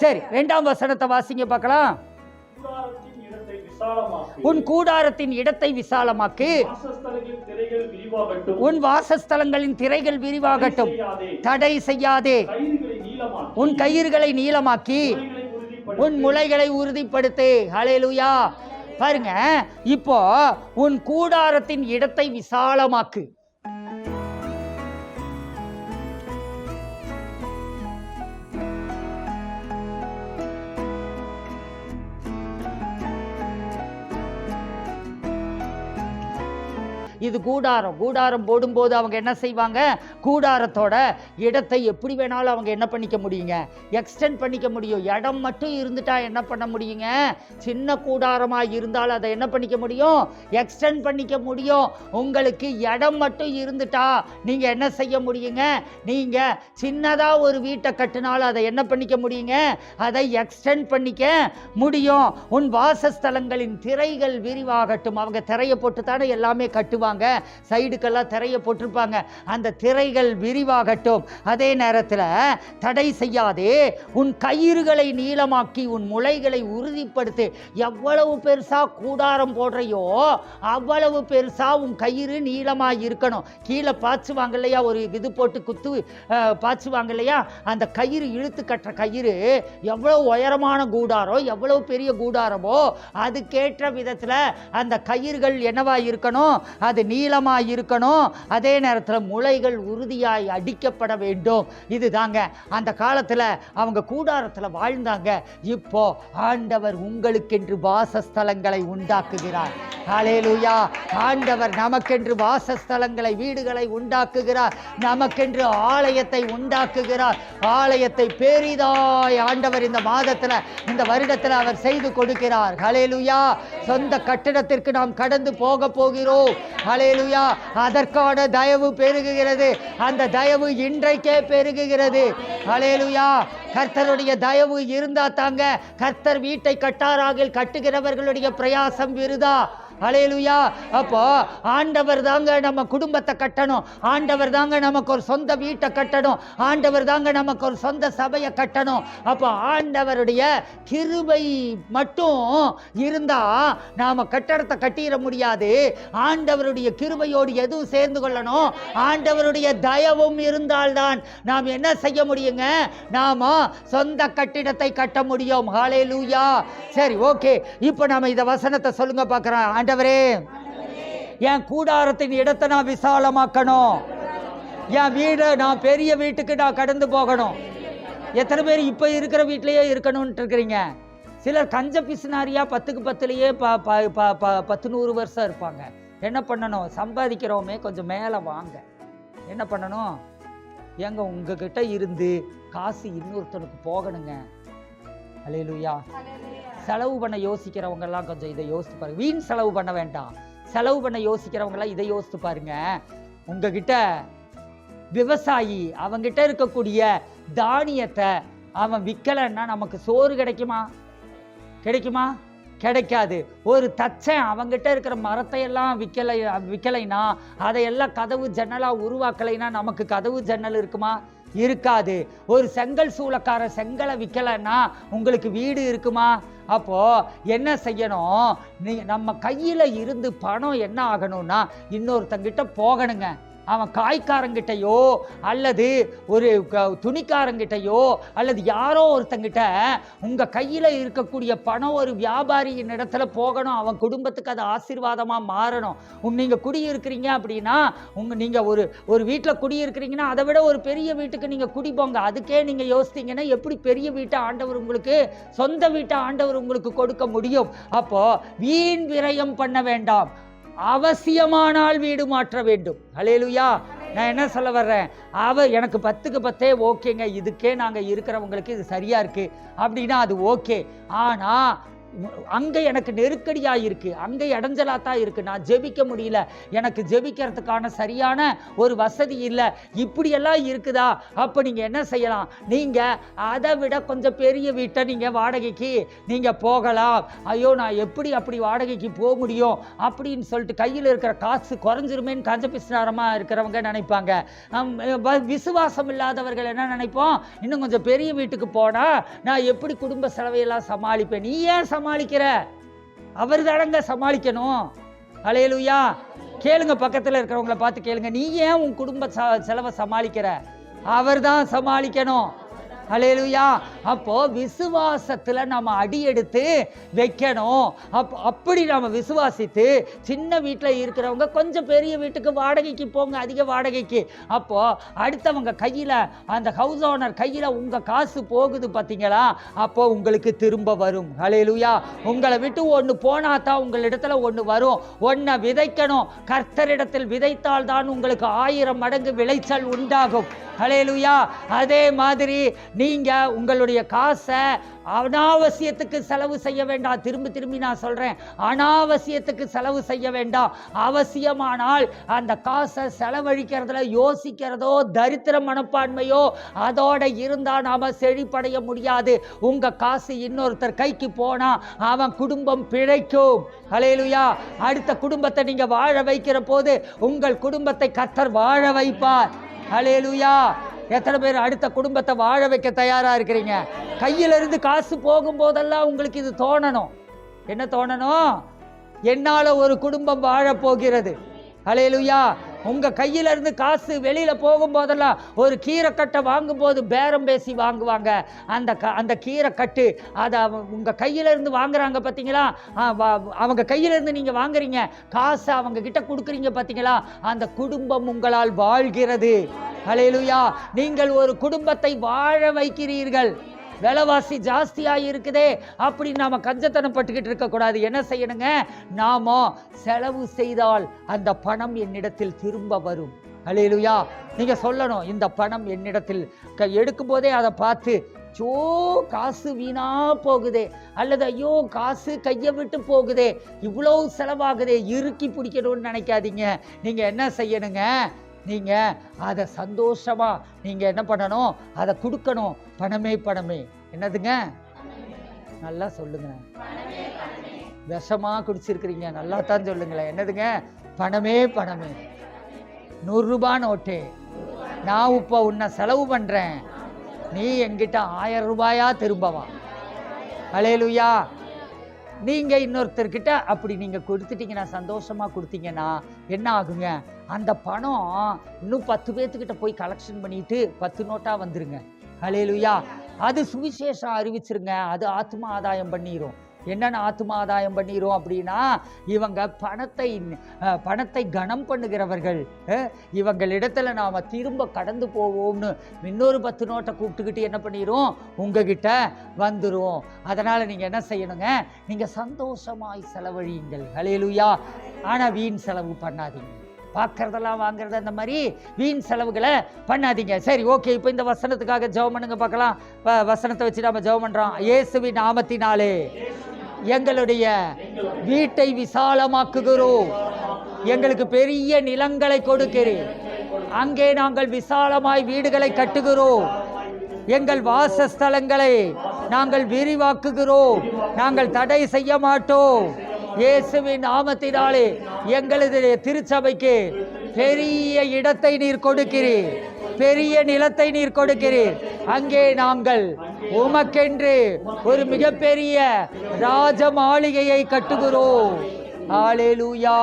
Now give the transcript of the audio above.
சரி, 2ஆம் வசனத்தை வாசிங்க பார்க்கலாம். உன் கூடாரத்தின் இடத்தை விசாலமாக்கு, உன் வாசஸ்தலங்களின் திரைகள் விரிவாகட்டும், தடை செய்யாதே, உன் கயிறுகளை நீளமாக்கி உன் முளைகளை உறுதிப்படுத்து. ஹல்லேலூயா. பாருங்க, இப்போ உன் கூடாரத்தின் இடத்தை விசாலமாக்கு. இது கூடாரம். கூடாரம் போடும்போது அவங்க என்ன செய்வாங்க? கூடாரத்தோட இடத்தை எப்படி வேணாலும் அவங்க என்ன பண்ணிக்க முடியுங்க? எக்ஸ்டெண்ட் பண்ணிக்க முடியும். இடம் மட்டும் இருந்துட்டா என்ன பண்ண முடியுங்க? சின்ன கூடாரமாக இருந்தாலும் அதை என்ன பண்ணிக்க முடியும்? எக்ஸ்டெண்ட் பண்ணிக்க முடியும். உங்களுக்கு இடம் மட்டும் இருந்துட்டா நீங்கள் என்ன செய்ய முடியுங்க? நீங்கள் சின்னதாக ஒரு வீட்டை கட்டினாலும் அதை என்ன பண்ணிக்க முடியுங்க? அதை எக்ஸ்டெண்ட் பண்ணிக்க முடியும். உன் வாசஸ்தலங்களின் திரைகள் விரிவாகட்டும். அவங்க திரையை போட்டு தானே எல்லாமே கட்டுவாங்க. சைடுக்கெல்லாம் திரையை போட்டிருப்பாங்க. அந்த திரைகள் விரிவாகட்டும். அதே நேரத்தில் தடை செய்யாதே, உன் கயிறுகளை நீளமாக்கி உன் முளைகளை உறுதிப்படுத்து. எவ்வளவு பெருசா கூடாரம் போடுறையோ அவ்வளவு பெருசா உன் கயிறு நீளமாக இருக்கணும். கீழே பாய்ச்சுவாங்க இல்லையா, ஒரு இது போட்டு குத்து பாய்ச்சுவாங்க இல்லையா, அந்த கயிறு இழுத்து கட்டுற கயிறு எவ்வளவு உயரமான கூடாரம், எவ்வளவு பெரிய கூடாரமோ அதுக்கேற்ற விதத்தில் அந்த கயிறுகள் என்னவா இருக்கணும்? அது நீளமாக இருக்கணும். அதே நேரத்தில் முளைகள் உறுதியாய் அடிக்கப்பட வேண்டும். இதுதாங்க அந்த காலத்தில் அவங்க கூடாரத்தில் வாழ்ந்தாங்க. இப்போ ஆண்டவர் உங்களுக்கென்று வாசஸ்தலங்களை உண்டாக்குகிறார். ஹல்லேலூயா. ஆண்டவர் நமக்கென்று வாசஸ்தலங்களை, வீடுகளை உண்டாக்குகிறார். நமக்கென்று ஆலயத்தை உண்டாக்குகிறார். ஆலயத்தை பெரிதாய் ஆண்டவர் இந்த மாதத்தில், இந்த வருடத்தில் அவர் செய்து கொடுக்கிறார். ஹல்லேலூயா. சொந்த கட்டிடத்திற்கு நாம் கடந்து போக போகிறோம். ஹல்லேலூயா. அதற்கான தயவு பெருகுகிறது. அந்த தயவு இன்றைக்கே பெருகுகிறது. ஹல்லேலூயா. கர்த்தருடைய தயவு இருந்தா தாங்க. கர்த்தர் வீட்டை கட்டாராகில் கட்டுகிறவர்களுடைய பிரயாசம் விருதா. ஹல்லேலூயா. அப்போ ஆண்டவர் தாங்க நம்ம குடும்பத்தை கட்டணும். ஆண்டவர் தாங்க நமக்கு ஒரு சொந்த வீட்டை கட்டணும். ஆண்டவர் தாங்க நமக்கு ஒரு சொந்த சபையை கட்டணும். அப்போ ஆண்டவருடைய கிருபை மட்டும் இருந்தா நாம கட்டடத்தை கட்டிட முடியாது. ஆண்டவருடைய கிருபையோடு எதுவும் சேர்ந்து கொள்ளணும்? ஆண்டவருடைய தயவும் இருந்தால்தான் நாம் என்ன செய்ய முடியுங்க? நாம சொந்த கட்டிடத்தை கட்ட முடியும். ஹல்லேலூயா. சரி, ஓகே. இப்போ நாம இந்த வசனத்தை சொல்லுங்க பார்க்கிறோம். ஆண்டவரே, என் கூடாரத்தின் இடத்தை நான் விசாலமாக்கணும். என் வீடு, நான் பெரிய வீட்டுக்கு நான் கடந்து போகணும். எத்தனை பேர் இப்போ இருக்கிற வீட்டிலேயே இருக்கணும்னு இருக்கிறீங்க? சிலர் கஞ்ச பிசுனாரியா 10க்கு 10லயே 10-100 வருஷம் இருப்பாங்க. என்ன பண்ணணும்? சம்பாதிக்கிறோமே, கொஞ்சம் மேலே வாங்க. என்ன பண்ணணும்? ஏங்க உங்ககிட்ட இருந்து காசு இன்னொருத்தனுக்கு போகணுங்க. ஹல்லேலூயா. செலவு பண்ண யோசிக்கிறவங்கெல்லாம் கொஞ்சம் இதை யோசித்து பாருங்க. வீண் செலவு பண்ண வேண்டாம். செலவு பண்ண யோசிக்கிறவங்கெல்லாம் இதை யோசித்து பாருங்க. உங்ககிட்ட விவசாயி அவங்கிட்ட இருக்கக்கூடிய தானியத்தை அவன் விற்கலைன்னா நமக்கு சோறு கிடைக்குமா? கிடைக்குமா? கிடைக்காது. ஒரு தச்சன் அவங்கிட்ட இருக்கிற மரத்தை எல்லாம் விற்கலைன்னா, அதையெல்லாம் கதவு ஜன்னலாக உருவாக்கலைன்னா நமக்கு கதவு ஜன்னல் இருக்குமா? இருக்காது. ஒரு செங்கல் சூளக்கார செங்கலை விற்கலைன்னா உங்களுக்கு வீடு இருக்குமா? அப்போ என்ன செய்யணும்? நம்ம கையில் இருந்து பணம் என்ன ஆகணும்னா இன்னொருத்தங்கிட்ட போகணுங்க. அவன் காய்காரங்கிட்டையோ அல்லது ஒரு துணிக்காரங்கிட்டையோ அல்லது யாரோ ஒருத்தங்கிட்ட உங்கள் கையில் இருக்கக்கூடிய பணம் ஒரு வியாபாரியின் இடத்துல போகணும். அவன் குடும்பத்துக்கு அது ஆசீர்வாதமாக மாறணும். நீங்கள் குடியிருக்கிறீங்க அப்படின்னா, நீங்கள் ஒரு வீட்டில் குடியிருக்கிறீங்கன்னா அதை விட ஒரு பெரிய வீட்டுக்கு நீங்கள் குடி போங்க. அதுக்கே நீங்கள் யோசித்தீங்கன்னா எப்படி பெரிய வீட்டை ஆண்டவர் உங்களுக்கு, சொந்த வீட்டை ஆண்டவர் உங்களுக்கு கொடுக்க முடியும்? அப்போது வீண் விரயம் பண்ண வேண்டாம். அவசியமானால் வீடு மாற்ற வேண்டும். ஹல்லேலூயா. நான் என்ன சொல்ல வர்றேன்? எனக்கு 10க்கு 10 ஓகேங்க, இதுக்கே நாங்கள் இருக்கிறவங்களுக்கு இது சரியா இருக்கு அப்படின்னா அது ஓகே. ஆனால் அங்கே எனக்கு நெருக்கடியாக இருக்குது, அங்கே இடைஞ்சலாக தான் இருக்குது, நான் ஜெபிக்க முடியல, எனக்கு ஜெபிக்கிறதுக்கான சரியான ஒரு வசதி இல்லை, இப்படியெல்லாம் இருக்குதா? அப்போ நீங்கள் என்ன செய்யலாம்? நீங்கள் அதை விட கொஞ்சம் பெரிய வீட்டை நீங்கள் வாடகைக்கு நீங்கள் போகலாம். ஐயோ நான் எப்படி அப்படி வாடகைக்கு போக முடியும் அப்படின்னு சொல்லிட்டு கையில் இருக்கிற காசு குறைஞ்சிருமேன்னு கஞ்ச பிசினாரமாக இருக்கிறவங்க நினைப்பாங்க. விசுவாசம் இல்லாதவர்கள் என்ன நினைப்போம்? இன்னும் கொஞ்சம் பெரிய வீட்டுக்கு போனால் நான் எப்படி குடும்ப செலவையெல்லாம் சமாளிப்பேன். நீ ஏன் சமாளிக்கிற? அவர் தானங்க சமாளிக்கணும். அல்லேலூயா. கேளுங்க, பக்கத்தில் இருக்கிறவங்கள பார்த்து கேளுங்க, நீ ஏன் உன் குடும்ப செலவை சமாளிக்கிற? அவர் தான் சமாளிக்கணும். அல்லேலூயா. அப்போ விசுவாசத்துல நம்ம அடி எடுத்து வைக்கணும். அப்படி நம்ம விசுவாசித்து சின்ன வீட்டில் இருக்கிறவங்க கொஞ்சம் பெரிய வீட்டுக்கு வாடகைக்கு போங்க, அதிக வாடகைக்கு. அப்போ அடுத்தவங்க கையில, அந்த ஹவுஸ் ஓனர் கையில உங்க காசு போகுது பார்த்தீங்களா? அப்போ உங்களுக்கு திரும்ப வரும். அல்லேலூயா. உங்களை விட்டு ஒன்று போனா தான் உங்களிடத்துல ஒன்று வரும். ஒன்றை விதைக்கணும். கர்த்தரிடத்தில் விதைத்தால் தான் உங்களுக்கு 1000 மடங்கு விளைச்சல் உண்டாகும். அல்லேலூயா. அதே மாதிரி நீங்க உங்களுடைய காசை அனாவசியத்துக்கு செலவு செய்ய வேண்டாம். திரும்பி நான் சொல்றேன், அனாவசியத்துக்கு செலவு செய்ய வேண்டாம். அவசியமானால் அந்த காசை செலவழிக்கிறதுல யோசிக்கிறதோ தரித்திர மனப்பான்மையோ அதோட இருந்தா நாம செழிப்படைய முடியாது. உங்க காசு இன்னொருத்தர் கைக்கு போனா அவன் குடும்பம் பிழைக்கும். அல்லேலூயா. அடுத்த குடும்பத்தை நீங்க வாழ வைக்கிற போது உங்கள் குடும்பத்தை கர்த்தர் வாழ வைப்பார். அல்லேலூயா. எத்தனை பேர் அடுத்த குடும்பத்தை வாழ வைக்க தயாரா இருக்கிறீங்க? கையிலிருந்து காசு போகும்போதெல்லாம் உங்களுக்கு இது தோணணும். என்ன தோணணும்? என்னால ஒரு குடும்பம் வாழ போகிறது. அல்லேலூயா. உங்க கையிலிருந்து காசு வெளியில போகும்போதெல்லாம், ஒரு கீரைக்கட்டை வாங்கும்போது பேரம் பேசி வாங்குவாங்க. அந்த கீரைக்கட்டு அதை உங்க கையிலிருந்து வாங்குறாங்க பார்த்தீங்களா? அவங்க கையிலிருந்து நீங்க வாங்குறீங்க, காசை அவங்க கிட்ட கொடுக்குறீங்க பார்த்தீங்களா? அந்த குடும்பம் உங்களால் வாழ்கிறது. அல்லேலூயா. நீங்கள் ஒரு குடும்பத்தை வாழ வைக்கிறீர்கள். விலைவாசி ஜாஸ்தியாக இருக்குதே அப்படின்னு நாம கஞ்சத்தனம் பட்டுக்கிட்டு இருக்கக்கூடாது. என்ன செய்யணுங்க? நாம செலவு செய்தால் அந்த பணம் என்னிடத்தில் திரும்ப வரும். அல்லேலூயா. நீங்க சொல்லணும், இந்த பணம் என்னிடத்தில் எடுக்கும் போதே அதை பார்த்து, ஐயோ காசு வீணா போகுதே, அல்லது ஐயோ காசு கையை விட்டு போகுதே, இவ்வளோ செலவாகுதே, இறுக்கி பிடிக்கணும்னு நினைக்காதீங்க. நீங்க என்ன செய்யணுங்க? நீங்க அதை சந்தோஷமா நீங்க என்ன பண்ணணும்? அதை கொடுக்கணும். பணமே பணமே. என்னதுங்க? நல்லா சொல்லுங்க. விஷமா குடிச்சிருக்கிறீங்க, நல்லா தான் சொல்லுங்களேன். என்னதுங்க? பணமே பணமே. 100 ரூபாய் நோட்டு. நான் இப்போ உன்னை செலவு பண்றேன், நீ என்கிட்ட 1000 ரூபாயா திரும்பவா? அல்லேலூயா. நீங்க இன்னொருத்தர்கிட்ட அப்படி நீங்க கொடுத்துட்டீங்கன்னா, சந்தோஷமா கொடுத்தீங்கன்னா என்ன ஆகுங்க? அந்த பணம் இன்னும் 10 பேர்த்துக்கிட்ட போய் கலெக்ஷன் பண்ணிட்டு 10 நோட்டா வந்துருங்க. அல்லேலூயா. அது சுவிசேஷம் அறிவிச்சிருங்க. அது ஆத்மா ஆதாயம் பண்ணிரும். என்னென்ன ஆத்மா ஆதாயம் பண்ணிரும் அப்படின்னா, இவங்க பணத்தை கனம் பண்ணுகிறவர்கள். இவங்களிடத்துல நாம திரும்ப கடந்து போவோம்னு இன்னொரு 10 நோட்டை கூப்பிட்டுக்கிட்டு என்ன பண்ணிரும்? உங்ககிட்ட வந்துரும். அதனால நீங்க என்ன செய்யணுங்க? நீங்க சந்தோஷமாய் செலவழியுங்கள். அல்லேலூயா. ஆனா வீண் செலவு பண்ணாதீங்க. பார்க்கறதெல்லாம் வாங்குறது, அந்த மாதிரி வீண் செலவுகளை பண்ணாதீங்க. சரி, ஓகே. இப்போ இந்த வசனத்துக்காக ஜெபம் பண்ணுங்க பார்க்கலாம். வசனத்தை வச்சு நம்ம ஜெபம் பண்றோம். இயேசுவின் நாமத்தினாலே எங்களுடைய வீட்டை விசாலமாக்குகிறோம். எங்களுக்கு பெரிய நிலங்களை கொடுக்கிறேன். அங்கே நாங்கள் விசாலமாய் வீடுகளை கட்டுகிறோம். எங்கள் வாசஸ்தலங்களை நாங்கள் விரிவாக்குகிறோம். நாங்கள் தடை செய்ய மாட்டோம். இயேசுவின் நாமத்தினாலே எங்களுடைய திருச்சபைக்கு பெரிய இடத்தை நீர் கொடுக்கிறீர், பெரிய நிலத்தை நீர் கொடுக்கிறீர். அங்கே நாங்கள் உமக்கென்று ஒரு மிகப்பெரிய ராஜ மாளிகையை கட்டுகிறோம். ஹல்லேலூயா.